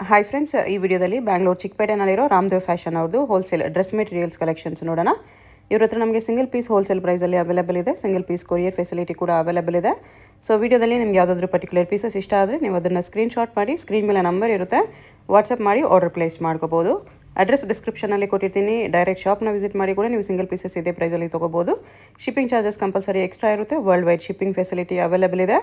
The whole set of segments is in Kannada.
ಹಾಯ್ ಫ್ರೆಂಡ್ಸ್, ಈ ವಿಡಿಯೋದಲ್ಲಿ ಬ್ಯಾಂಗ್ಳೂರು ಚಿಕ್ಕಪೇಟೆನಲ್ಲಿರೋ ರಾಮದೇವ್ ಫ್ಯಾಷನ್ ಅವ್ರದ್ದು ಹೋಲ್ಸೇಲ್ ಡ್ರೆಸ್ ಮೆಟೀರಿಯಲ್ಸ್ ಕಲೆಕ್ಷನ್ಸ್ ನೋಡೋಣ. ಇವ್ರ ಹತ್ರ ನಮಗೆ ಸಿಂಗಲ್ ಪೀಸ್ ಹೋಲ್ಸೇಲ್ ಪ್ರೈಸಲ್ಲಿ ಅವೈಲೇಬಲ್ ಇದೆ. ಸಿಂಗಲ್ ಪೀಸ್ ಕೊರಿಯರ್ ಫೆಸಿಲಿಟಿ ಕೂಡ ಅವೈಲೇಬಲ್ ಇದೆ. ಸೊ ವಿಡಿಯೋದಲ್ಲಿ ನಿಮ್ಗೆ ಯಾವುದಾದ್ರೂ ಪರ್ಟಿಕ್ಯುಲರ್ ಪೀಸಸ್ ಇಷ್ಟ ಆದರೆ ನೀವು ಅದನ್ನು ಸ್ಕ್ರೀನ್ಶಾಟ್ ಮಾಡಿ, ಸ್ಕ್ರೀನ್ ಮೇಲೆ ನಂಬರ್ ಇರುತ್ತೆ, ವಾಟ್ಸಪ್ ಮಾಡಿ ಆರ್ಡರ್ ಪ್ಲೇಸ್ ಮಾಡ್ಕೋಬೋದು. ಅಡ್ರೆಸ್ ಡಿಸ್ಕ್ರಿಪ್ಷನಲ್ಲಿ ಕೊಟ್ಟಿರ್ತೀನಿ. ಡೈರೆಕ್ಟ್ ಶಾಪ್ನ ವಿಸಿಟ್ ಮಾಡಿ ಕೂಡ ನೀವು ಸಿಂಗಲ್ ಪೀಸಸ್ ಇದೇ ಪ್ರೈಸಲ್ಲಿ ತೊಗೋಬೋದು. ಶಿಪ್ಪಿಂಗ್ ಚಾರ್ಜಸ್ ಕಂಪಲ್ಸರಿ ಎಕ್ಸ್ಟ್ರಾ ಇರುತ್ತೆ. World wide shipping facility available ಇದೆ.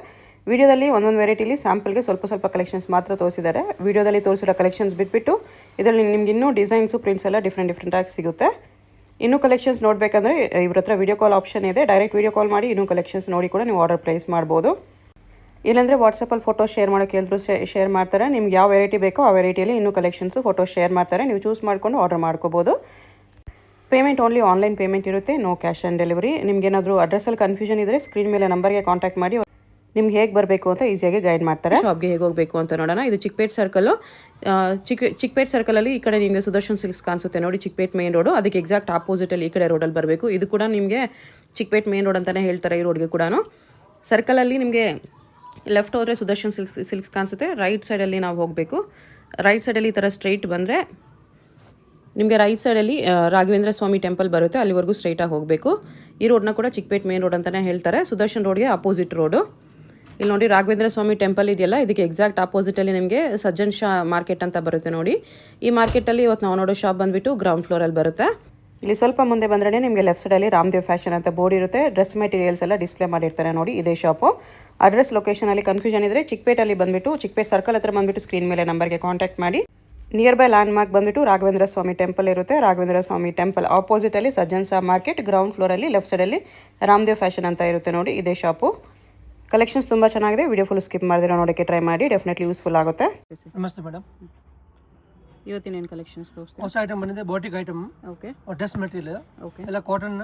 ವಿಡಿಯೋದಲ್ಲಿ ಒಂದೊಂದು ವೆರೈಟಿಲಿ ಸ್ಯಾಂಪಲ್ಗೆ ಸ್ವಲ್ಪ ಕಲೆಕ್ಷನ್ಸ್ ಮಾತ್ರ ತೋರಿಸಿದ್ದಾರೆ. ವಿಡಿಯೋದಲ್ಲಿ ತೋರಿಸಿರೋ ಕಲೆಕ್ಷನ್ಸ್ ಬಿಟ್ಬಿಟ್ಟು ಇದರಲ್ಲಿ ನಿಮ್ಗೆ ಇನ್ನೂ ಡಿಸೈನ್ಸು, ಪ್ರಿಂಟ್ಸ್ ಎಲ್ಲ ಡಿಫ್ರೆಂಟಾಗಿ ಸಿಗುತ್ತೆ. ಇನ್ನೂ ಕಲೆಕ್ಷನ್ಸ್ ನೋಡಬೇಕಂದ್ರೆ ಇವ್ರ ಹತ್ರ ವಿಡಿಯೋ ಕಾಲ್ ಆಪ್ಷನ್ ಇದೆ. ಡೈರೆಕ್ಟ್ ವಿಡಿಯೋ ಕಾಲ್ ಮಾಡಿ ಇನ್ನೂ ಕಲೆಕ್ಷನ್ಸ್ ನೋಡಿ ಕೂಡ ನೀವು ಆರ್ಡರ್ ಪ್ಲೇಸ್ ಮಾಡ್ಬೋದು. ಇಲ್ಲಾಂದರೆ ವಾಟ್ಸಪ್ಪಲ್ಲಿ ಫೋಟೋ ಶೇರ್ ಮಾಡೋಕ್ಕೆ ಎಲ್ಲರೂ ಶೇರ್ ಮಾಡ್ತಾರೆ. ನಿಮ್ಗೆ ಯಾವ ವೆರೈಟಿ ಬೇಕೋ ಆ ವೆರೈಟಿಯಲ್ಲಿ ಇನ್ನೂ ಕಲೆಕ್ಷನ್ಸು ಫೋಟೋ ಶೇರ್ ಮಾಡ್ತಾರೆ. ನೀವು ಚೂಸ್ ಮಾಡಿಕೊಂಡು ಆರ್ಡರ್ ಮಾಡ್ಕೋಬೋದು. ಪೇಮೆಂಟ್ ಓನ್ಲಿ ಆನ್ಲೈನ್ ಪೇಮೆಂಟ್ ಇರುತ್ತೆ, ನೋ ಕ್ಯಾಶ್ ಆನ್ ಡೆಲಿವರಿ. ನಿಮ್ಗೇನಾದರೂ ಅಡ್ರೆಸ್ಸಲ್ಲಿ ಕನ್ಫ್ಯೂಷನ್ ಇದ್ದರೆ ಸ್ಕ್ರೀನ್ ಮೇಲೆ ನಂಬರ್ಗೆ ಕಾಂಟ್ಯಾಕ್ಟ್ ಮಾಡಿ ನಿಮ್ಗೆ ಹೇಗೆ ಬರಬೇಕು ಅಂತ ಈಸಿಯಾಗಿ ಗೈಡ್ ಮಾಡ್ತಾರೆ. ಶಾಪ್ಗೆ ಹೇಗೆ ಹೋಗಬೇಕು ಅಂತ ನೋಡೋಣ. ಇದು ಚಿಕ್ಕಪೇಟ್ ಸರ್ಕಲ್ಲು. ಚಿಕ್ಕಪೇಟ್ ಸರ್ಕಲಲ್ಲಿ ಈ ಕಡೆ ನಿಮಗೆ ಸುದರ್ಶನ್ ಸಿಲ್ಕ್ಸ್ ಕಾಣಿಸುತ್ತೆ ನೋಡಿ, ಚಿಕ್ಕಪೇಟ್ ಮೇನ್ ರೋಡು. ಅದಕ್ಕೆ ಎಕ್ಸಾಕ್ಟ್ ಆಪೋಸಿಟಲ್ಲಿ ಈ ಕಡೆ ರೋಡಲ್ಲಿ ಬರಬೇಕು. ಇದು ಕೂಡ ನಿಮಗೆ ಚಿಕ್ಕಪೇಟ್ ಮೇನ್ ರೋಡ್ ಅಂತಲೇ ಹೇಳ್ತಾರೆ ಈ ರೋಡ್ಗೆ ಕೂಡ. ಸರ್ಕಲಲ್ಲಿ ನಿಮಗೆ ಲೆಫ್ಟ್ ಹೋದರೆ ಸುದರ್ಶನ್ ಸಿಲ್ಕ್ಸ್ ಕಾಣಿಸುತ್ತೆ. ರೈಟ್ ಸೈಡಲ್ಲಿ ನಾವು ಹೋಗಬೇಕು. ರೈಟ್ ಸೈಡಲ್ಲಿ ಈ ಥರ ಸ್ಟ್ರೈಟ್ ಬಂದರೆ ನಿಮಗೆ ರೈಟ್ ಸೈಡಲ್ಲಿ ರಾಘವೇಂದ್ರ ಸ್ವಾಮಿ ಟೆಂಪಲ್ ಬರುತ್ತೆ. ಅಲ್ಲಿವರೆಗೂ ಸ್ಟ್ರೈಟಾಗಿ ಹೋಗಬೇಕು. ಈ ರೋಡ್ನ ಕೂಡ ಚಿಕ್ಕಪೇಟ್ ಮೇನ್ ರೋಡ್ ಅಂತಲೇ ಹೇಳ್ತಾರೆ. ಸುದರ್ಶನ್ ರೋಡ್ಗೆ ಅಪೋಸಿಟ್ ರೋಡು. ಇಲ್ಲಿ ನೋಡಿ ರಾಘವೇಂದ್ರ ಸ್ವಾಮಿ ಟೆಂಪಲ್ ಇದೆಯಲ್ಲ, ಇದಕ್ಕೆ ಎಕ್ಸಾಕ್ಟ್ ಆಪೋಸಿಟಲ್ಲಿ ನಿಮಗೆ ಸಜ್ಜನ್ ಶಾ ಮಾರ್ಕೆಟ್ ಅಂತ ಬರುತ್ತೆ ನೋಡಿ. ಈ ಮಾರ್ಕೆಟಲ್ಲಿ ಇವತ್ತು ನಾವು ನೋಡೋ ಶಾಪ್ ಬಂದುಬಿಟ್ಟು ಗ್ರೌಂಡ್ ಫ್ಲೋರಲ್ಲಿ ಬರುತ್ತೆ. ಇಲ್ಲಿ ಸ್ವಲ್ಪ ಮುಂದೆ ಬಂದರೆ ನಿಮಗೆ ಲೆಫ್ಟ್ ಸೈಡಲ್ಲಿ ರಾಮದೇವ್ ಫ್ಯಾಷನ್ ಅಂತ ಬೋರ್ಡ್ ಇರುತ್ತೆ. ಡ್ರೆಸ್ ಮೆಟೀರಿಯಲ್ಸ್ ಎಲ್ಲ ಡಿಸ್ಪ್ಲೇ ಮಾಡಿರ್ತಾರೆ ನೋಡಿ, ಇದೇ ಶಾಪು. ಅಡ್ರೆಸ್ ಲೊಕೇಶನಲ್ಲಿ ಕನ್ಫ್ಯೂಷನ್ ಇದ್ದರೆ ಚಿಕ್ಕಪೇಟಲ್ಲಿ ಬಂದುಬಿಟ್ಟು ಚಿಕ್ಕಪೇಟ್ ಸರ್ಕಲ್ ಹತ್ರ ಬಂದುಬಿಟ್ಟು ಸ್ಕ್ರೀನ್ ಮೇಲೆ ನಂಬರ್ಗೆ ಕಾಂಟ್ಯಾಕ್ಟ್ ಮಾಡಿ. ನಿಯರ್ ಬೈ ಲ್ಯಾಂಡ್ ಮಾರ್ಕ್ ಬಂದುಬಿಟ್ಟು ರಾಘವೇಂದ್ರ ಸ್ವಾಮಿ ಟೆಂಪಲ್ ಇರುತ್ತೆ. ರಾಘವೇಂದ್ರ ಸ್ವಾಮಿ ಟೆಂಪಲ್ ಆಪೋಸಿಟಲ್ಲಿ ಸಜ್ಜನ್ ಶಾ ಮಾರ್ಕೆಟ್, ಗ್ರೌಂಡ್ ಫ್ಲೋರಲ್ಲಿ ಲೆಫ್ಟ್ ಸೈಡಲ್ಲಿ ರಾಮದೇವ್ ಫ್ಯಾಷನ್ ಅಂತ ಇರುತ್ತೆ ನೋಡಿ, ಇದೇ ಶಾಪು. ಕಲೆಕ್ಷನ್ಸ್ ತುಂಬ ಚೆನ್ನಾಗಿದೆ. ವಿಡಿಯೋ ಫುಲ್ ಸ್ಕಿಪ್ ಮಾಡಿದ್ರೆ ನೋಡೋಕ್ಕೆ ಟ್ರೈ ಮಾಡಿ, ಡೆಫಿನೆಟ್ಲಿ ಯೂಸ್ಫುಲ್ ಆಗುತ್ತೆ. ನಮಸ್ತೆ ಮೇಡಮ್, ಇವತ್ತಿನ ಏನು ಕಲೆಕ್ಷನ್ಸ್ ತೋರಿಸ್ತೀವಿ? ಹೊಸ ಐಟಮ್ ಬಂದಿದೆ, boutique item. Okay. Dress material. Okay. ಎಲ್ಲ ಕಾಟನ್,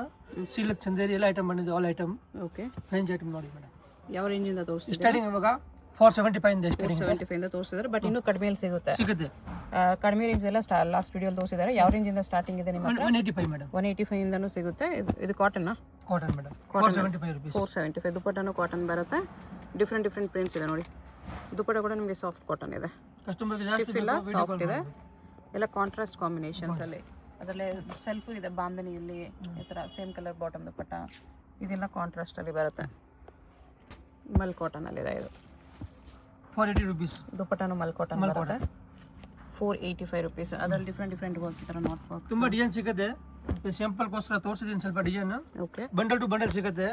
ಸಿಲ್ಕ್, ಚಂದೇರಿ ಎಲ್ಲ ಐಟಮ್ ಬಂದಿದೆ. All item. Okay. Range item ನೋಡಿ ಮೇಡಮ್. ಯಾವ ರೇಂಜಿಂದ ತೋರಿಸ್ತೀವಿ? ಸ್ಟಾರ್ಟಿಂಗ್ ಇವಾಗ 475 ಇಂದ ಸ್ಟಾರ್ಟಿಂಗ್. 475 ಇಂದ ತೋರಿಸಿದ್ದಾರೆ, ಬಟ್ ಇನ್ನೂ ಕಡಿಮೆಯಲ್ಲಿ ಸಿಗುತ್ತೆ. ಕಡಿಮೆ ರೇಂಜ್ ಎಲ್ಲ ಲಾಸ್ಟ್ ವಿಡಿಯೋಲಿ ತೋರಿಸಿದ್ದಾರೆ. ಯಾವ ರೇಂಜಿಂದ ಸ್ಟಾರ್ಟಿಂಗ್ ಇದೆ ನಿಮ್ಮ ಹತ್ರ? 185 ಮೇಡಮ್. 185 ಇಂದನೂ ಸಿಗುತ್ತೆ. ಇದು ಕಾಟನ್ ಮೇಡಮ್. 475 ರೂಪೀಸ್. 475. ದುಪ್ಪಟ್ಟನೂ ಕಾಟನ್ ಬರುತ್ತೆ. ಡಿಫ್ರೆಂಟ್ ಪ್ರಿಂಟ್ಸ್ ಇದೆ ನೋಡಿ. ದುಪ್ಪಟ್ಟ ಕೂಡ ನಿಮಗೆ ಸಾಫ್ಟ್ ಕಾಟನ್ ಇದೆ. ಕಸ್ಟಮರ್ಗೆ ಜಾಸ್ತಿ ಇಲ್ಲ, ಸಾಫ್ಟ್ ಇದೆ. ಎಲ್ಲ ಕಾಂಟ್ರಾಸ್ಟ್ ಕಾಂಬಿನೇಷನ್ಸ್ ಅಲ್ಲಿ. ಅದರಲ್ಲೇ ಸೆಲ್ಫ್ ಇದೆ ಬಾಂಧನಿಯಲ್ಲಿ, ಈ ಥರ ಸೇಮ್ ಕಲರ್ ಬಾಟಮ್ ದುಪ್ಪಟ್ಟ. ಇದೆಲ್ಲ ಕಾಂಟ್ರಾಸ್ಟ್ ಅಲ್ಲಿ ಬರುತ್ತೆ. ಮಲ್ ಕಾಟನ್ ಅಲ್ಲಿ ಇದೆ. ಇದು 480 ರೂಪೀಸ್. ದುಪ್ಪಟ್ಟನು ಮಲ್ ಕಾಟನ್ ಬರುತ್ತೆ. 485 ರೂಪೀಸ್. ಅದರಲ್ಲಿ ಡಿಫ್ರೆಂಟ್ ವರ್ಕ್ ಈ ಥರ ನಾಟ್ ವರ್ಕ್ ತುಂಬಾ ಡಿಸೈನ್ ಸಿಗುತ್ತೆ. ಸಿಂಪಲ್ ಗೋಸ್ಕರ ತೋರಿಸಿದ್ದೀನಿ ಸ್ವಲ್ಪ design. Okay. Bundle to bundle ಸಿಗುತ್ತೆ.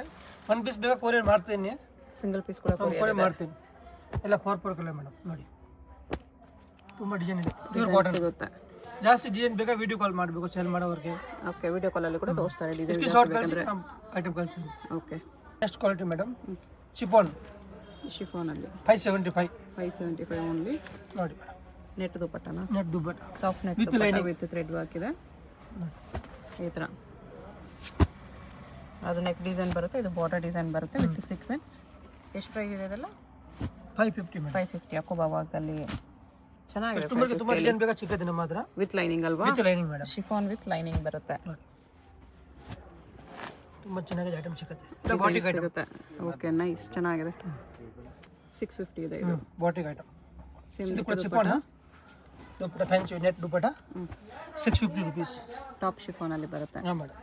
ಒನ್ ಪೀಸ್ ಬೇಕಾ ಕೊರಿಯರ್ ಮಾಡ್ತೀನಿ, ಸಿಂಗಲ್ ಪೀಸ್ ಕೂಡ ಕೊರಿಯರ್ ಮಾಡ್ತೀನಿ. ಎಲ್ಲ 4 ಕಲರ್ ಮೇಡಮ್ ನೋಡಿ. ತುಂಬಾ ಡಿಸೈನ್ ಇದೆ. ಪ್ಯೂರ್ ಕಾಟನ್ ಸಿಗುತ್ತೆ. ಜಾಸ್ತಿ ಡಿಸೈನ್ ಬೇಕಾ ವಿಡಿಯೋ ಕಾಲ್ ಮಾಡಬೇಕು ಸೇಲ್ ಮಾಡೋರಿಗೆ. ಓಕೆ, ವಿಡಿಯೋ ಕಾಲಲ್ಲಿ ಕೂಡ ತೋರಿಸ್ತಾರೆ ಡಿಸೈನ್. इसकी शॉर्ट कलर ಐಟಮ್ ಕಳಿಸ್ತೀನಿ. Okay. Next quality madam, chiffon ಅಲ್ಲಿ 575 ಓನ್ಲಿ ನೋಡಿ. ನೆಟ್ ದುಪ್ಪಟ್ಟನ, net dupatta, soft net with thread work ಇದೆ ಈ ಥರ. ಅದು ನೆಕ್ ಡಿಸೈನ್ ಬರುತ್ತೆ, ಇದು ಬಾರ್ಡರ್ ಡಿಸೈನ್ ಬರುತ್ತೆ ವಿತ್ ಸೀಕ್ವೆನ್ಸ್. ಎಷ್ಟು ಪ್ರೈಸ್ ಇದೆ ಇದೆಲ್ಲ? 550 ಮೇಡಮ್. 550 ಅಕೋಬಾ ಭಾಗದಲ್ಲಿ ಚೆನ್ನಾಗಿದೆ. ಕಸ್ಟಮರ್ಗೆ ತುಂಬಾ ಡಿಸೈನ್ ಬೇಕಾ ಸಿಗುತ್ತೆ ನಮ್ಮ ಹತ್ರ. ವಿತ್ ಲೈನಿಂಗ್ ಅಲ್ವಾ? With lining madam. Chiffon with lining ಬರುತ್ತೆ. ತುಂಬಾ ಚೆನ್ನಾಗಿದೆ ಐಟಮ್ ಸಿಗುತ್ತೆ. ಇದು ಬಾಟಿಕ್ ಐಟಮ್ ಸಿಗುತ್ತೆ. ಓಕೆ, ನೈಸ್, ಚೆನ್ನಾಗಿದೆ. 650 ಇದೆ ಇದು ಬಾಟಿಕ್ ಐಟಮ್. ಸೇಮ್ ಇದು ಕೂಡ ಶಿಫಾನ್ ದುಪ್ಪಟ್ಟ, ಫ್ಯಾನ್ಸಿ ನೆಟ್ ದುಪ್ಪಟ್ಟ. 650 ರೂಪೀಸ್. ಟಾಪ್ ಶಿಫಾನ್ ಅಲ್ಲಿ ಬರುತ್ತೆ. ಹಾಂ ಮೇಡಮ್.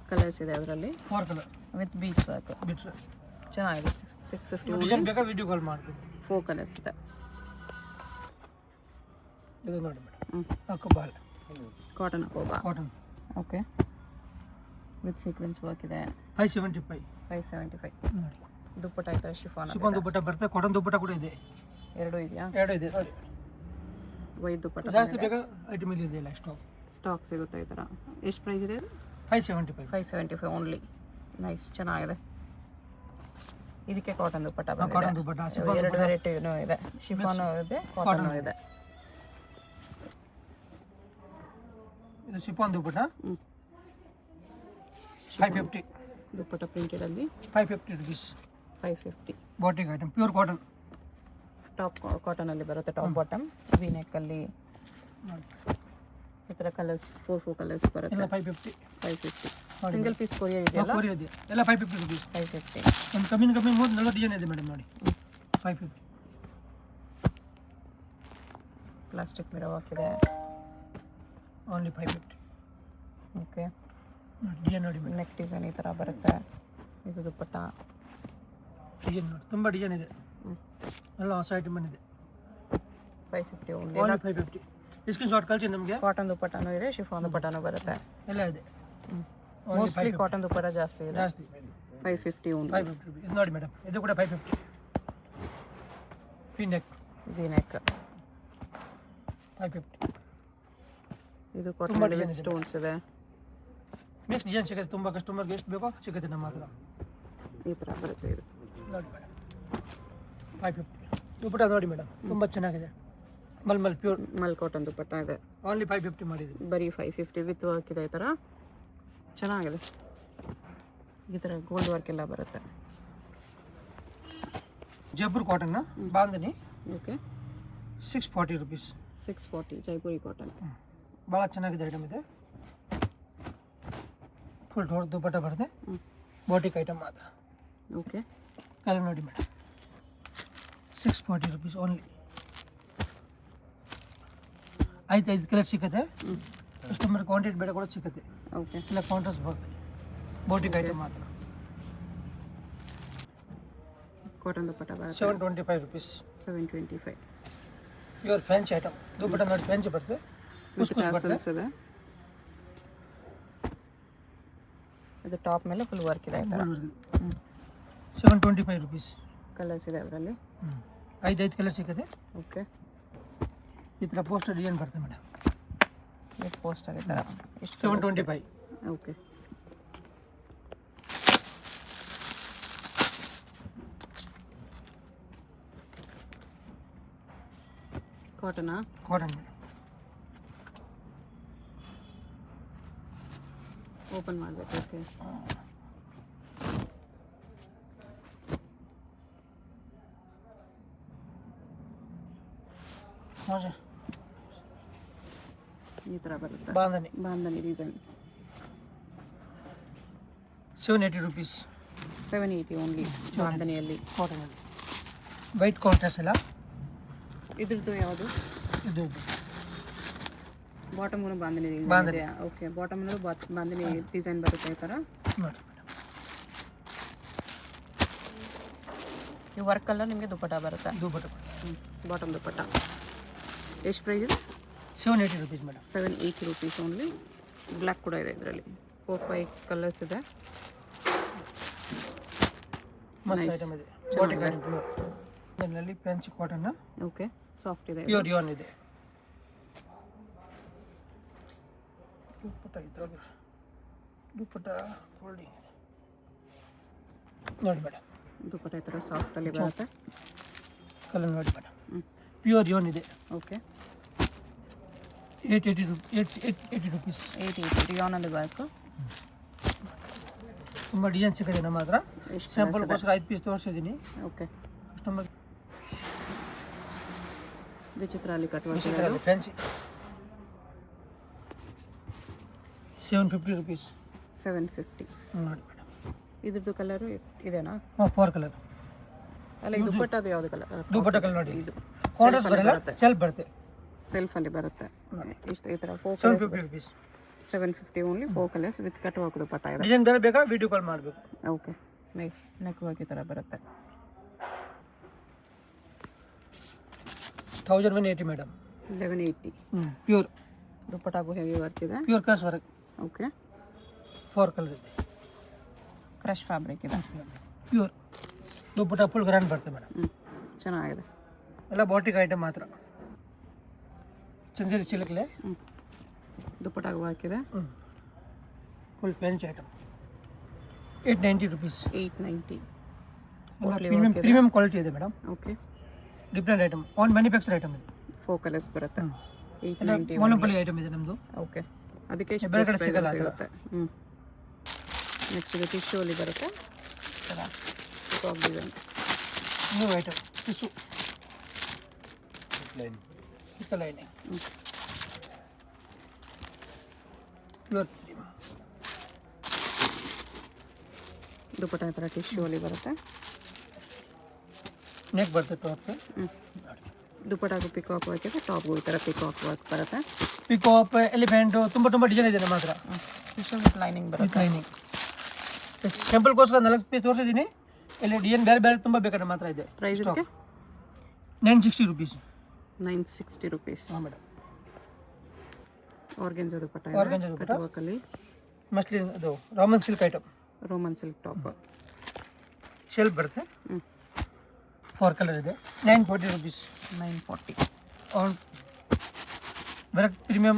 ಕಲರ್ಸ್ ಇದೆ ಅದರಲ್ಲಿ. 4 colour with beads work. Bits ಚೆನ್ನಾಗಿದೆ. 650 ಡಿಸೈನ್ ಬೇಕಾ ವಿಡಿಯೋ ಕಾಲ್ ಮಾಡ್ತೀನಿ. 4 ಕಲರ್ಸ್ ಇದೆ. ಇದು ನೋಡಿ ಮೇಡಮ್, ಅಕೋಬಾ ಕಾಟನ್ ಅಕೋಬಾ. Cotton. Okay, with sequins work ಇದೆ. 575 ನೋಡಿ. ದುಪ್ಪಟ್ಟ ಆಯ್ತಾ? ಶಿಫಾನ್ ದುಪ್ಪಟ್ಟ ಬರುತ್ತೆ. ಕಾಟನ್ ದುಪ್ಪಟ್ಟ ಕೂಡ ಇದೆ. ಎರಡು ಇದೆಯಾ? ಎರಡು ಇದೆ ನೋಡಿ. ವೈಟ್ ದುಪ್ಪಟ್ಟ ಜಾಸ್ತಿ ಬೇಕಾ ಐಟಮ್ ಇಲ್ಲಿ ಇದೆ. ಸ್ಟಾಕ್ ಸಿಗುತ್ತೆ ಈ ಥರ. ಎಷ್ಟು ಪ್ರೈಸ್ ಇದೆ? 575 ಓನ್ಲಿ. ನೈಸ್, ಚೆನ್ನಾಗಿದೆ. ಇದಕ್ಕೆ ಕಾಟನ್ ದುಪ್ಪಟ್ಟ ಕಾಟನ್ ದುಪ್ಪಟ್ಟ. ಎರಡು ವೆರೈಟಿನೂ ಇದೆ, ಶಿಫಾನು ಇದೆ, ಕಾಟನ್ ಇದೆ. ಇದು ಶಿಫಾನ್ ದುಪ್ಪಟ್ಟ 550. ದುಪ್ಪಟ್ಟ ಪ್ರಿಂಟೆಡ್ ಅಲ್ಲಿ 550 rupees. 550. Batik item, pure cotton. Top cotton ಅಲ್ಲಿ ಬರುತ್ತೆ. ಟಾಪ್ ಬಾಟಮ್ ವಿ ನೆಕ್ ಅಲ್ಲಿ ಈ ಥರ ಕಲರ್ಸ್ 4 ಕಲರ್ಸ್ ಬರುತ್ತೆ. ಎಲ್ಲ 550. ಸಿಂಗಲ್ ಪೀಸ್ ಕೊರಿಯರ್ ಇದೆಯಲ್ಲ? ಕೊರಿಯರ್ ಇದೆ. ಎಲ್ಲ 550 ರೂಪೀಸ್. 550. ಒಂದು ಕಮ್ಮಿ 30 40 ಡಿಸೈನ್ ಇದೆ ಮೇಡಮ್ ನೋಡಿ. 550. ಪ್ಲಾಸ್ಟಿಕ್ ಮಿರೋ ಹಾಕಿದೆ. ಓನ್ಲಿ 550. ಓಕೆ, ಡಿಸೈನ್ ನೋಡಿ ಮೇಡಮ್, ನೆಕ್ ಡಿಸೈನ್ ಈ ಥರ ಬರುತ್ತೆ. ಇದು ದುಪ್ಪಟ್ಟ. ಡಿಸೈನ್ ನೋಡಿ, ತುಂಬ ಡಿಸೈನ್ ಇದೆ. ಎಲ್ಲ ಹೊಸ ಐಟಮ್ ಬಂದಿದೆ. 550 ಓನ್ಲಿ. ಓನ್ಲಿ 550. ಸ್ಕ್ರೀನ್ ಶಾಟ್ ಕಳಿಸಿ ನಮಗೆ. ಕಾಟನ್ ದುಪ್ಪಟ್ಟನೂ ಇದೆ, ಶಿಫಾನ್ ದುಪ್ಪಟ್ಟನೂ ಬರುತ್ತೆ. ಎಲ್ಲ ಇದೆ. ಮೋಸ್ಟ್ಲಿ ಕಾಟನ್ ದುಪ್ಪಟ್ಟ ಜಾಸ್ತಿ ಇದೆ. ಜಾಸ್ತಿ 550 ಓನ್ಲಿ. 550 rupees. ಇದು ನೋಡಿ ಮೇಡಮ್, ಇದು ಕೂಡ 550. P neck V neck 550. ಇದು ಕಾಟನ್ ವಿತ್ ಸ್ಟೋನ್ಸ್ ಇದೆ. ನೆಕ್ಸ್ಟ್ ಡಿಸೈನ್ ಸಿಗುತ್ತೆ. ತುಂಬ ಕಸ್ಟಮರ್ಗೆ ಎಷ್ಟು ಬೇಕೋ ಸಿಗುತ್ತೆ ನಮ್ಮ ಹತ್ರ. ಈ ಥರ ಬರುತ್ತೆ ಇದು. ನೋಡಿ ಮೇಡಮ್, 550. ದುಪ್ಪಟ್ಟ ನೋಡಿ ಮೇಡಮ್, ತುಂಬ ಚೆನ್ನಾಗಿದೆ. ಮಲ್ಮಲ್ ಪ್ಯೂರ್ ಮಲ್ ಕಾಟನ್ ದುಪ್ಪಟ್ಟ ಇದೆ. ಓನ್ಲಿ 550 ಮಾಡಿದ್ದೀವಿ. ಬರೀ 550 ವಿತ್ ವರ್ಕ್ ಇದೆ. ಈ ಥರ ಚೆನ್ನಾಗಿದೆ. ಈ ಥರ ಗೋಲ್ಡ್ ವರ್ಕ್ ಎಲ್ಲ ಬರುತ್ತೆ. ಜೈಪುರ್ ಕಾಟನ್ನ bandhani. Okay, 640 rupees. 640 Jaipuri cotton. ಭಾಳ ಚೆನ್ನಾಗಿದೆ ಐಟಮ್ ಇದೆ. ಫುಲ್ ಟೋರ್ ದುಪ್ಪಟ್ಟ ಬರುತ್ತೆ. ಬೋಟಿಕ್ ಐಟಮ್ ಮಾತ್ರ. ಓಕೆ, ಕಲರ್ ನೋಡಿ ಮೇಡಮ್, 640 rupees ಓನ್ಲಿ. 5 ಕಲರ್ ಸಿಗುತ್ತೆ. ಕಸ್ಟಮರ್ ಕ್ವಾಂಟಿಟಿ ಬೇಡ ಕೂಡ ಸಿಗುತ್ತೆ. ಓಕೆ, ಇಲ್ಲ ಕಾಂಟ್ರಾಸ್ಟ್ ಬರುತ್ತೆ. ಬೋಟಿಕ್ ಐಟಮ್ ಮಾತ್ರ. ಕಾಟನ್ ದುಪ್ಪಟ್ಟ ಬರುತ್ತೆ. 725 rupees. 725. Pure fancy item. Dupatta ನೋಡಿ ಫ್ಯಾನ್ಸಿ ಬರುತ್ತೆ. ಕುಸ್ ಬರುತ್ತೆ. ಟಸಲ್ಸ್ ಇದೆ. ಇದು ಟಾಪ್ ಮೇಲೆ ಫುಲ್ ವರ್ಕ್ ಇದೆ. 725 rupees. ಕಲರ್ಸ್ ಇದೆ ಅದರಲ್ಲಿ. 5 ಕಲರ್ ಸಿಗುತ್ತೆ. ಓಕೆ, ಈ ಥರ ಪೋಸ್ಟರ್ ಡಿಸೈನ್ ಬರುತ್ತೆ ಮೇಡಮ್. ಇದು ಪೋಸ್ಟರ್ ಈ ಥರ. ಎಷ್ಟು 725. ಓಕೆ, ಕಾಟನಾ? Cotton madam. ಓಪನ್ ಮಾಡಬೇಕು. ಓಕೆ, ಹೌದಾ? ಈ ಥರ ಬರುತ್ತೆ. Bandhani bandhani design. 780 rupees. 780 only ಬಾಂಧನಿಯಲ್ಲಿ. ಕಾಟನಲ್ಲಿ ವೈಟ್ ಕಾಂಟ್ರಾಸ್ಟ್ ಎಲ್ಲ. ಇದ್ರದ್ದು ಯಾವುದು? ಇದು ಬಾಟಮ್ ಬಾಂಧನಿ ಬಾಂಧನಿ. ಇದೆಯಾ? ಓಕೆ, ಬಾಟಮ್ ಬಾಂಧನಿ ಡಿಸೈನ್ ಬರುತ್ತೆ ಈ ಥರ. ನೋಡಿ ಮೇಡಮ್, ಈ ವರ್ಕ್ ಎಲ್ಲ ನಿಮಗೆ ದುಪ್ಪಟ್ಟ ಬರುತ್ತೆ. ದುಪ್ಪಟ್ಟ ಬಾಟಮ್ ದುಪ್ಪಟ್ಟ. ಎಷ್ಟು ಪ್ರೈಸ್ ಇದೆ? 780 rupees madam. 780 rupees only. Black ಕೂಡ ಇದೆ ಇದರಲ್ಲಿ. 4-5 ಕಲರ್ಸ್ ಇದೆ. ಮಸ್ತ್ ಐಟಮ್ ಇದೆ. Boutique item pure. ಇದರಲ್ಲಿ ಫ್ಯಾನ್ಸಿ ಕಾಟನ್. ಓಕೆ, ಸಾಫ್ಟ್ ಇದೆ. ಪ್ಯೂರ್ ಯಾನ್ ಇದೆ. ದುಪ್ಪಟ್ಟ ಇದರಲ್ಲಿ ದುಪ್ಪಟ್ಟ ಫೋಲ್ಡಿಂಗ್ ನೋಡಿ ಮೇಡಮ್. ದುಪ್ಪಟ್ಟ ಈ ಥರ ಸಾಫ್ಟಲ್ಲಿ ಬರುತ್ತೆ. ಕಲರ್ ನೋಡಿ ಮೇಡಮ್, ಪ್ಯೂರ್ ಯಾನ್ ಇದೆ. Okay, 880 rupees. 880 ರಿಯಾನಲ್ಲಿ ಬರುತ್ತೆ. ತುಂಬ ಡಿಸೈನ್ ಸಿಗುತ್ತೆ ನಮ್ಮ ಹತ್ರ. ಎಷ್ಟು ಸ್ಯಾಂಪಲ್ಗೋಸ್ಕರ 5 ಪೀಸ್ ತೋರಿಸಿದ್ದೀನಿ. ಓಕೆ, ಕಸ್ಟಮರ್ ವಿಚಿತ್ರ ಅಲ್ಲಿ ಕಟ್ ವರ್ಕ್ ಫ್ಯಾನ್ಸಿ 750 rupees. 750. ನೋಡಿ ಮೇಡಮ್, ಇದ್ರದ್ದು ಕಲರು ಇದೆನಾ? 4 ಕಲರ್. ಅಲ್ಲ, ಇದು ದುಪ್ಪಟ್ಟದು ಯಾವುದು ಕಲರ್? ದುಪ್ಪಟ್ಟ ಕಲರ್ ನೋಡಿ. ಇದು ಕಾಂಟ್ರಾಸ್ಟ್ ಬರಲ್ಲ, ಸೆಲ್ಫ್ ಬರುತ್ತೆ. ಸೆಲ್ಫಲ್ಲಿ ಬರುತ್ತೆ. ಇಷ್ಟು ಈ ಥರ 750 rupees. 750 only. 4 colours with cut work dupatta ಇದೆ. ಡಿಸೈನ್ ಬೇರೆ ಬೇಕಾ ವಿಡಿಯೋ ಕಾಲ್ ಮಾಡಬೇಕು. ಓಕೆ, ನೆಕ್ಸ್ಟ್ ನೆಕ್ ವರ್ಕ್ ಈ ಥರ ಬರುತ್ತೆ. 1180 ಮೇಡಮ್. 1180. ಪ್ಯೂರ್ ದುಪ್ಪಟ್ಟಾಗೂ ಹೆವಿ ವರ್ಕ್ ಇದೆ. Pure cross work. Okay, 4 colour ಇದೆ. ಕ್ರಶ್ ಫ್ಯಾಬ್ರಿಕ್ ಇದೆ. ಪ್ಯೂರ್ ದುಪ್ಪಟ್ಟ ಫುಲ್ ಗ್ರ್ಯಾಂಡ್ ಬರುತ್ತೆ ಮೇಡಮ್. ಚೆನ್ನಾಗಿದೆ. ಎಲ್ಲ ಬೋಟಿಕ್ ಐಟಮ್ ಮಾತ್ರ. ಚಂದೇರಿ ಚಿಲಕ್ಲೆ. ದುಪ್ಪಟ್ಟಾಗೂ ವರ್ಕ್ ಇದೆ. Full fancy item. 890 rupees. 890. Premium quality ಇದೆ madam. Okay, different item. Own manufacture item ಇದೆ. 4 ಕಲರ್ಸ್ ಬರುತ್ತೆ. ಎಲ್ಲ 890. ಮೊನಪಲ್ಲಿ ಐಟಮ್ ಇದೆ ನಮ್ಮದು. ಓಕೆ, ಅದಕ್ಕೆ ಬೇರೆ ಕಡೆ ಸಿಗಲ್ಲ ಆ ಥರ. ಸಿಗುತ್ತೆ. ನೆಕ್ಸ್ಟ್ ಇದು ಟಿಶ್ಯೂ ಅಲ್ಲಿ ಬರುತ್ತೆ. Top design. New item tissue lining. Pure dupatta ಈ ಥರ ಟಿಶ್ಯೂ ಅಲ್ಲಿ ಬರುತ್ತೆ. ನೆಕ್ ಬರುತ್ತೆ ಟಾಪ್ಗೆ. ದುಪ್ಪಟ್ಟಾಗೂ ಪಿಕಾಕ್ ವರ್ಕ್ ಇದೆ, ಟಾಪ್ಗೂ ಈ ಥರ ಪಿಕಾಕ್ ವರ್ಕ್ ಬರುತ್ತೆ. ಪಿಕಾಪ್ ಎಲಿಫೆಂಟು ತುಂಬ ಡಿಸೈನ್ ಇದೆ ನಮ್ಮ ಹತ್ರ. ವಿತ್ ಲೈನಿಂಗ್ ಬರುತ್ತೆ. ಲೈನಿಂಗ್ ಸಿಂಪಲ್ಗೋಸ್ಕರ 4 ಪೀಸ್ ತೋರಿಸಿದ್ದೀನಿ. ಇಲ್ಲಿ ಡಿಸೈನ್ ಬೇರೆ ತುಂಬ ಬೇಕಾದ್ರೆ ನಮ್ಮ ಹತ್ರ ಇದೆ. ಪ್ರೈಸ್ ಇದಕ್ಕೆ 960 rupees. 960 rupees. ಹಾಂ madam. Organza dupatta Organza dupatta. ವರ್ಕಲ್ಲಿ ಮಸ್ಲಿನ್ ಅದು Roman silk item. Roman silk top. Shelf ಬರುತ್ತೆ. 4 ಕಲರ್ ಇದೆ. 940 rupees. 940. Own work premium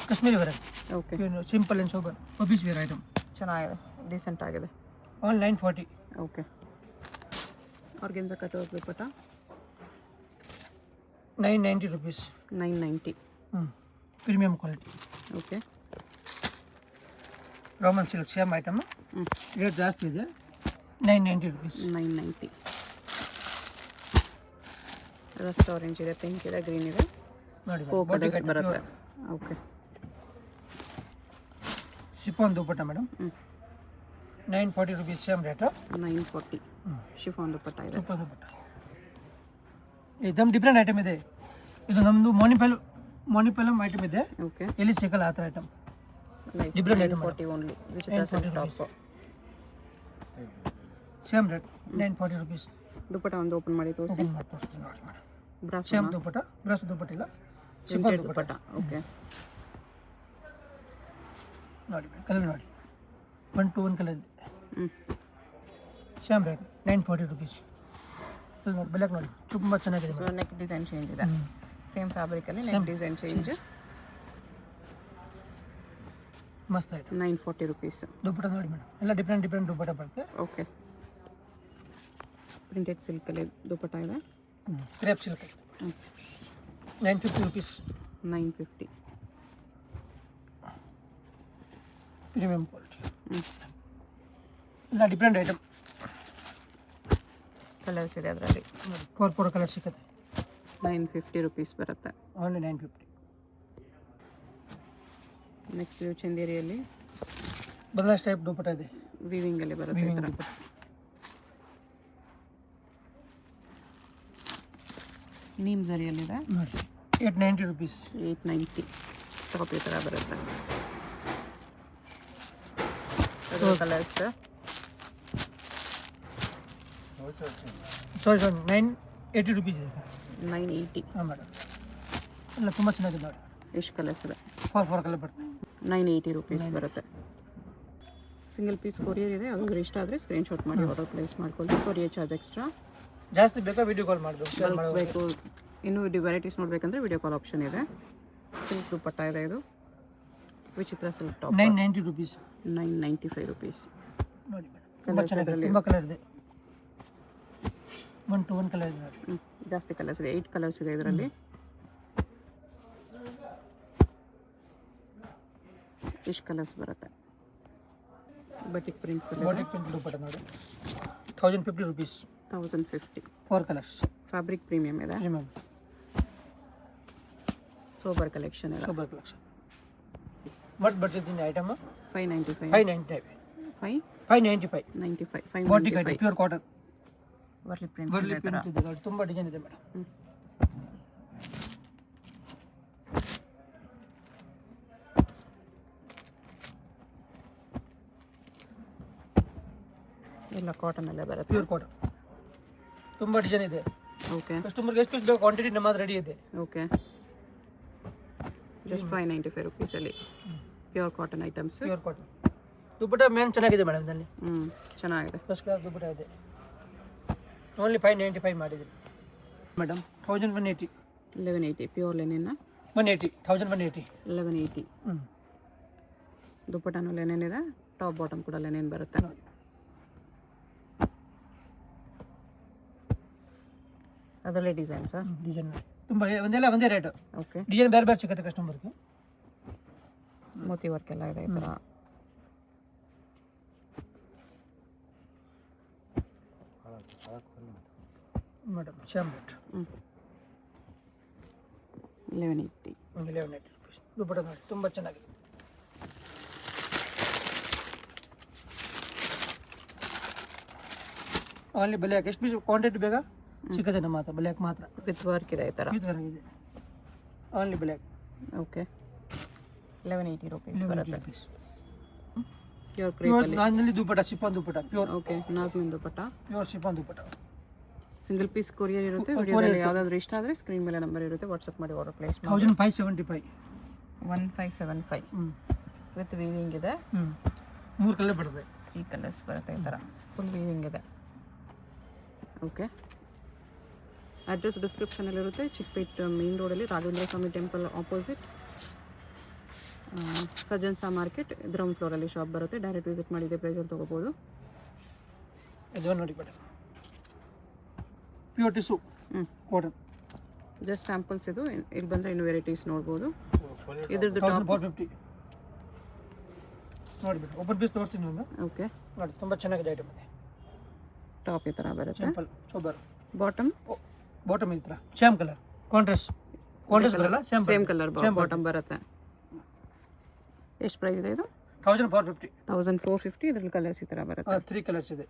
Kashmiri work. Okay, simple and sober office wear item. ಚೆನ್ನಾಗಿದೆ, ಡೀಸೆಂಟ್ ಆಗಿದೆ. Own 940. Okay, organza cut work dupatta 990 rupees. 990. ಪ್ರೀಮಿಯಂ ಕ್ವಾಲಿಟಿ. Okay, Roman silk same item. Rate ಜಾಸ್ತಿ ಇದೆ. 990 rupees. 990. ರಸ್ಟ್ ಆರೆಂಜ್ ಇದೆ, ಪಿಂಕ್ ಇದೆ, ಗ್ರೀನ್ ಇದೆ, ನೋಡಿ 4 ಕಲರ್ಸ್ ಬರುತ್ತೆ. Okay, chiffon dupatta madam. 940 rupees same rate. 940. Chiffon dupatta ಇದೆ. ಸೂಪರ್ ದುಪ್ಪಟ್ಟ. ಇದಮ್ ಡಿಫ್ರೆಂಟ್ ಐಟಮ್ ಇದೆ. ಇದು ನಮ್ಮದು ಮೋನಿಪೆಲಮ್ ಐಟಮ್ ಇದೆ. ಓಕೆ, ಎಲ್ಲಿ ಸಿಗಲ್ಲ ಆ ಥರ item. Nice. Different item 940 only. ವಿಚಿತ್ರ silk top. Same rate 940 rupees. Dupatta ಒಂದು ಓಪನ್ ಮಾಡಿ ತೋರಿಸಿ. ಓಪನ್ ಮಾಡಿ ತೋರಿಸ್ತೀನಿ ನೋಡಿ ಮೇಡಮ್. ಬ್ರಾಸ್ ಸೇಮ್ ದುಪ್ಪಟ್ಟ, ಬ್ರಸ್ ದುಪ್ಪಟ್ಟ ಇಲ್ಲ, chiffon printed dupatta. Dupatta. Okay, ನೋಡಿ ಮೇಡಮ್, ಕಲರ್ ನೋಡಿ 1 to 1 ಕಲರ್ ಇದೆ. ಹ್ಞೂ, ಸೇಮ್ ರೇಟ್ 940 rupees. ಇದು ನೋಡಿ ಬ್ಲ್ಯಾಕ್ ನೋಡಿ ತುಂಬ ಚೆನ್ನಾಗಿದೆ ಮೇಡಮ್. ನೆಕ್ ಡಿಸೈನ್ ಚೇಂಜ್ ಇದೆ. ಸೇಮ್ ಫ್ಯಾಬ್ರಿಕಲ್ಲಿ ನೆಕ್ ಡಿಸೈನ್ ಚೇಂಜ್. ಮಸ್ತ್ ಐಟಮ್. 940 rupees. ದುಪ್ಪಟ್ಟ ನೋಡಿ ಮೇಡಮ್, ಎಲ್ಲ ಡಿಫ್ರೆಂಟ್ ದುಪ್ಪಟ್ಟ ಬರುತ್ತೆ. ಓಕೆ, ಪ್ರಿಂಟೆಡ್ ಸಿಲ್ಕಲ್ಲಿ ದುಪ್ಪಟ್ಟ ಇದೆ. Crepe silk 950 rupees. 950. Premium quality. ಎಲ್ಲ ಡಿಫ್ರೆಂಟ್ ಐಟಮ್. ಕಲರ್ಸ್ ಇದೆ ಅದರಲ್ಲಿ. 4 ಕಲರ್ ಸಿಗುತ್ತೆ. 950 rupees ಬರುತ್ತೆ. ಓನ್ಲಿ 950. ನೆಕ್ಸ್ಟ್ ಚಂದೇರಿಯಲ್ಲಿ ಬದಲಾಸ್ ಟೈಪ್ ದುಪ್ಪಟ್ಟ ಇದೆ. ವಿವಿಂಗಲ್ಲಿ ಬರುತ್ತೆ ಈ Weaving ಥರ. ದುಪ್ಪಟ್ಟ. ನೀಮ್ ಜರಿಯಲ್ಲಿದೆ. ನೋಡಿ 890 rupees. 890. ಟಾಪ್ ಈ ಥರ ಬರುತ್ತೆ. ಕಲರ್ಸ್ ಸಾರಿ 980 rupees ಇದೆ. 980. ಹಾಂ ಮೇಡಮ್, ಎಲ್ಲ ತುಂಬ ಚೆನ್ನಾಗಿದೆ ನೋಡಿ. ಎಷ್ಟು ಕಲರ್ಸ್ ಇದೆ? 4 ಕಲರ್ ಬರುತ್ತೆ. 980 rupees ಬರುತ್ತೆ. ಸಿಂಗಲ್ ಪೀಸ್ ಕೊರಿಯರ್ ಇದೆ. ಅದು ಇಷ್ಟ ಆದರೆ ಸ್ಕ್ರೀನ್ಶಾಟ್ ಮಾಡಿ ಆರ್ಡರ್ ಪ್ಲೇಸ್ ಮಾಡ್ಕೊಳ್ಳಿ. Courier charge extra. ಜಾಸ್ತಿ ಬೇಕಾ ವಿಡಿಯೋ ಕಾಲ್ ಮಾಡಬೇಕು. ಬಲ್ಕ್ ಬೇಕು, ಇನ್ನೂ ವೆರೈಟೀಸ್ ನೋಡಬೇಕಂದ್ರೆ ವಿಡಿಯೋ ಕಾಲ್ ಆಪ್ಷನ್ ಇದೆ. ಸಿಲ್ಕ್ ದುಪ್ಪಟ್ಟ ಇದೆ. ಇದು ವಿಚಿತ್ರ ಸಿಲ್ಕ್ ಟಾಪ್. 990 rupees. 995 rupees. ನೋಡಿ ಮೇಡಮ್, ತುಂಬ ಚೆನ್ನಾಗಿದೆ. ತುಂಬ ಕಲರ್ ಇದೆ. 1 to 1 ಕಲರ್ ಇದೆ ನೋಡಿ. ಜಾಸ್ತಿ ಕಲರ್ಸ್ ಇದೆ. 8 ಕಲರ್ಸ್ ಇದೆ ಇದರಲ್ಲಿ. ಇಷ್ಟು ಕಲರ್ಸ್ ಬರುತ್ತೆ. Batik prints batik print dupatta ನೋಡಿ 1050 rupees. 1050. 4 ಕಲರ್ಸ್. ಫ್ಯಾಬ್ರಿಕ್ ಪ್ರೀಮಿಯಮ್ ಇದೆ. ಪ್ರೀಮಿಯಂ ಸೋಬರ್ ಕಲೆಕ್ಷನ್ ಇದೆ. Super collection. ಬಟ್ ಬರ್ತಿದ್ದೀನಿ item 595. 595. 595. 595. Batik item pure cotton. Warli print Warli print ಇದೆ ನೋಡಿ. ತುಂಬ ಡಿಸೈನ್ ಇದೆ ಮೇಡಮ್. ಎಲ್ಲ ಕಾಟನ್ ಅಲ್ಲೇ ಬರುತ್ತೆ. Pure cotton. ತುಂಬ ಡಿಸೈನ್ ಇದೆ. ಓಕೆ, ಕಸ್ಟಮರ್ಗೆ ಎಷ್ಟು ಬೇಕು ಕ್ವಾಂಟಿಟಿ ನಮ್ಮ ಹತ್ರ ರೆಡಿ ಇದೆ. ಓಕೆ. ಜಸ್ಟ್ 595 rupees ಅಲ್ಲಿ pure cotton items. Pure cotton dupatta main ಚೆನ್ನಾಗಿದೆ ಮೇಡಮ್. ಇದರಲ್ಲಿ ಚೆನ್ನಾಗಿದೆ. ಫಸ್ಟ್ ಕ್ಲಾಸ್ ದುಪ್ಪಟ್ಟ ಇದೆ. ಓನ್ಲಿ 595 ಮಾಡಿದ್ದೀನಿ ಮೇಡಮ್. 1180. 1180 pure linen. 180. 1180. 1180. ದುಪ್ಪಟ್ಟನೂ ಲೆನಿನ್ ಇದೆ. ಟಾಪ್ ಬಾಟಮ್ ಕೂಡ ಲೆನಿನ್ ಬರುತ್ತೆ. ಅದರಲ್ಲೇ ಡಿಸೈನ್ಸಾ? ಡಿಸೈನ್ ತುಂಬ ಒಂದೇ ರೇಟು. ಓಕೆ, ಡಿಸೈನ್ ಬೇರೆ ಸಿಗುತ್ತೆ ಕಸ್ಟಮರ್ಗೆ. ಮೋತಿ ವರ್ಕ್ ಎಲ್ಲ ಇದೆ ಈ ಥರ. Madam same rate. 1180. 1180 rupees. Dupatta ನೋಡಿ ತುಂಬ ಚೆನ್ನಾಗಿದೆ. ಓನ್ಲಿ ಬೆಲೆ ಎಷ್ಟು ಪೀಸ್ ಕ್ವಾಂಟಿಟಿ ಬೇಕಾ ಸಿಕ್ಕದೆ ನಮ್ಮ ಮಾತ್ರ ಬ್ಲ್ಯಾಕ್ ಮಾತ್ರ ವಿತ್ ವರ್ಕ್ ಇದೆ ಈ ಥರ. ಇದೆ ಓನ್ಲಿ ಬ್ಲ್ಯಾಕ್. ಓಕೆ 1180 ರುಪೀಸ್ ಬರುತ್ತೆ. rupees. ಪ್ಯೂರ್ ಪ್ಯೂರ್ ಕ್ರೇಪಲ್ಲಿ. ನಾನಲ್ಲಿ dupatta chiffon dupatta pure okay ನಾಲ್ಕು dupatta. Pure chiffon dupatta. Single piece courier ಇರುತ್ತೆ. ವಿಡಿಯೋದಲ್ಲಿ ಯಾವುದಾದ್ರೂ ಇಷ್ಟ ಆದರೆ ಸ್ಕ್ರೀನ್ ಮೇಲೆ ನಂಬರ್ ಇರುತ್ತೆ, ವಾಟ್ಸಪ್ ಮಾಡಿ ಆರ್ಡರ್ ಪ್ಲೇಸ್ ಮಾಡಿ. 1575. 1575 ಹ್ಞೂ ವಿತ್ ವೀವಿಂಗ್ ಇದೆ. 3 ಕಲರ್ ಬರ್ತದೆ. 3 ಕಲರ್ಸ್ ಬರುತ್ತೆ ಈ ಥರ, ಫುಲ್ ವೀವಿಂಗ್ ಇದೆ. ಓಕೆ ಅಡ್ರೆಸ್ ಡಿಸ್ಕ್ರಿಪ್ಷನಲ್ಲಿರುತ್ತೆ. ಚಿಕ್ಕಪೇಟ್ ಮೇನ್ ರೋಡಲ್ಲಿ ರಾಘವೇಂದ್ರ ಸ್ವಾಮಿ ಟೆಂಪಲ್ ಆಪೋಸಿಟ್ ಸಜನ್ಸಾ ಮಾರ್ಕೆಟ್ ಗ್ರೌಂಡ್ ಫ್ಲೋರಲ್ಲಿ ಶಾಪ್ ಬರುತ್ತೆ. ಡೈರೆಕ್ಟ್ ವಿಸಿಟ್ ಮಾಡಿದೆ ಪ್ರೈಸಲ್ಲಿ ತೊಗೋಬೋದು. ಇದು ನೋಡಿ ಬೇಡ pure tissue cotton. Just samples ಇದು. ಇಲ್ಲಿ ಬಂದರೆ ಇನ್ನು ವೆರೈಟೀಸ್ ನೋಡ್ಬೋದು. ಇದ್ರದ್ದು ಟಾಪ್ 1450 ನೋಡಿ ಬಿಟ್ಟು ಓಪನ್ ಪೀಸ್ ತೋರಿಸ್ತೀನಿ ಒಂದು. ಓಕೆ ನೋಡಿ ತುಂಬ ಚೆನ್ನಾಗಿದೆ ಐಟಮ್ ಇದೆ. ಟಾಪ್ ಈ ಥರ ಬರುತ್ತೆ. Simple sober. ಬಾಟಮ್ ಬಾಟಮ್ ಈ ಥರ ಸೇಮ್ ಕಲರ್ ಕಾಂಟ್ರಾಸ್ಟ್ ಬರಲ್ಲ ಸೇಮ್ ಕಲರ್ ಬಾಟಮ್ ಬರುತ್ತೆ. ಎಷ್ಟು ಪ್ರೈಸ್ ಇದೆ ಇದು? 1450. 1450. ಇದ್ರಲ್ಲಿ ಕಲರ್ಸ್ ಈ ಥರ ಬರುತ್ತೆ. 3 ಕಲರ್ಸ್ ಇದೆ.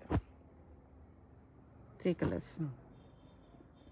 3 ಕಲರ್ಸ್.